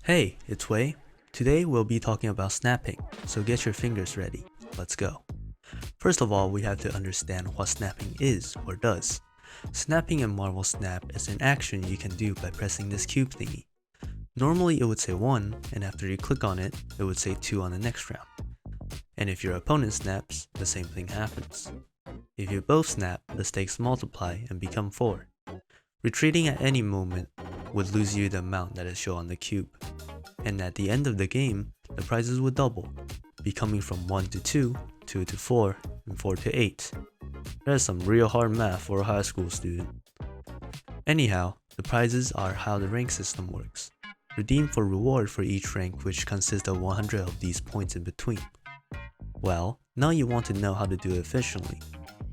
Hey, it's Wei. Today we'll be talking about snapping, so get your fingers ready. Let's go. First of all, we have to understand what snapping is or does. Snapping in Marvel Snap is an action you can do by pressing this cube thingy. Normally it would say 1, and after you click on it, it would say 2 on the next round. And if your opponent snaps, the same thing happens. If you both snap, the stakes multiply and become 4. Retreating at any moment would lose you the amount that is shown on the cube. And at the end of the game, the prizes would double, becoming from 1 to 2, 2 to 4, and 4 to 8. That is some real hard math for a high school student. Anyhow, the prizes are how the rank system works. Redeem for reward for each rank, which consists of 100 of these points in between. Well, now you want to know how to do it efficiently,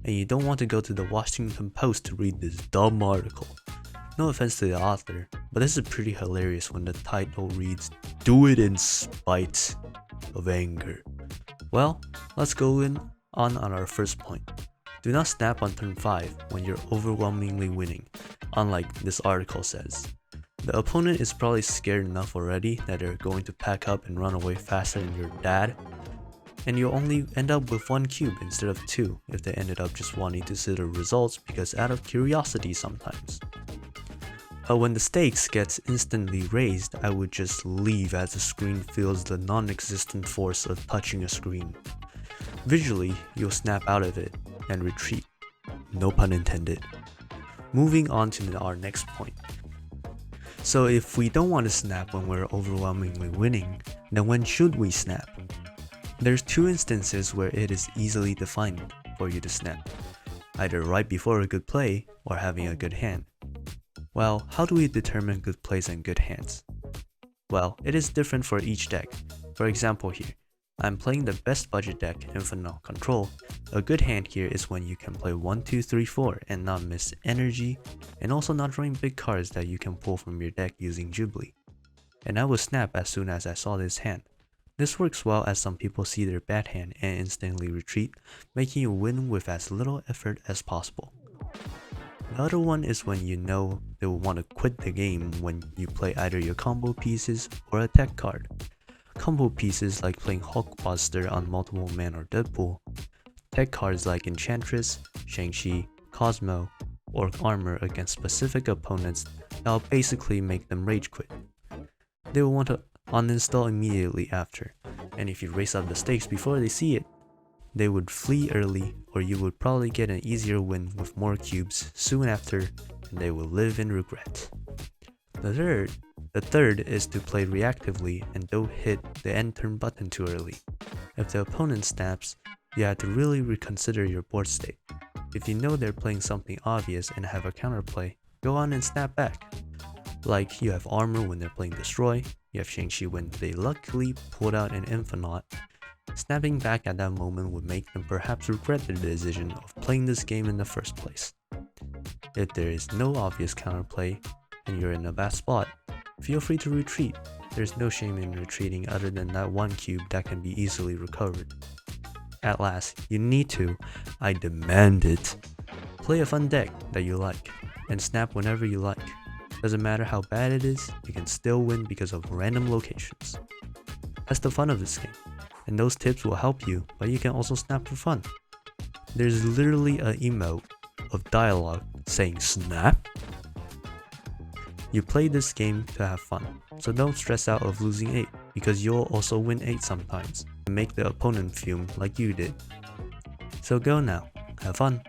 and you don't want to go to the Washington Post to read this dumb article. No offense to the author, but this is pretty hilarious when the title reads, "Do it in spite of anger." Well, let's go on our first point. Do not snap on turn 5 when you're overwhelmingly winning, unlike this article says. The opponent is probably scared enough already that they're going to pack up and run away faster than your dad, and you'll only end up with 1 cube instead of 2 if they ended up just wanting to see the results because out of curiosity sometimes. But when the stakes gets instantly raised, I would just leave as the screen feels the non-existent force of touching a screen. Visually, you'll snap out of it and retreat. No pun intended. Moving on to our next point. So if we don't want to snap when we're overwhelmingly winning, then when should we snap? There's 2 instances where it is easily defined for you to snap, either right before a good play or having a good hand. Well, how do we determine good plays and good hands? Well, it is different for each deck. For example here, I'm playing the best budget deck, Infinite Control. A good hand here is when you can play 1, 2, 3, 4 and not miss energy, and also not drawing big cards that you can pull from your deck using Jubilee. And I will snap as soon as I saw this hand. This works well as some people see their bad hand and instantly retreat, making you win with as little effort as possible. The other one is when you know they will want to quit the game when you play either your combo pieces or a tech card. Combo pieces like playing Hulkbuster on multiple man or Deadpool. Tech cards like Enchantress, Shang-Chi, Cosmo, or Armor against specific opponents that will basically make them rage quit. They will want to uninstall immediately after, and if you raise up the stakes before they see it, they would flee early, or you would probably get an easier win with more cubes soon after, and they will live in regret. The third is to play reactively and don't hit the end turn button too early. If the opponent snaps, you have to really reconsider your board state. If you know they're playing something obvious and have a counterplay, go on and snap back. Like you have Armor when they're playing Destroy, you have Shang-Chi when they luckily pulled out an Infinite. Snapping back at that moment would make them perhaps regret their decision of playing this game in the first place. If there is no obvious counterplay and you're in a bad spot, feel free to retreat. There's no shame in retreating other than that 1 cube that can be easily recovered. At last, you need to, I demand it, play a fun deck that you like and snap whenever you like. Doesn't matter how bad it is, you can still win because of random locations. That's the fun of this game. And those tips will help you, but you can also snap for fun. There's literally an emote of dialogue saying snap. You play this game to have fun, so don't stress out of losing 8, because you'll also win 8 sometimes, and make the opponent fume like you did. So go now, have fun.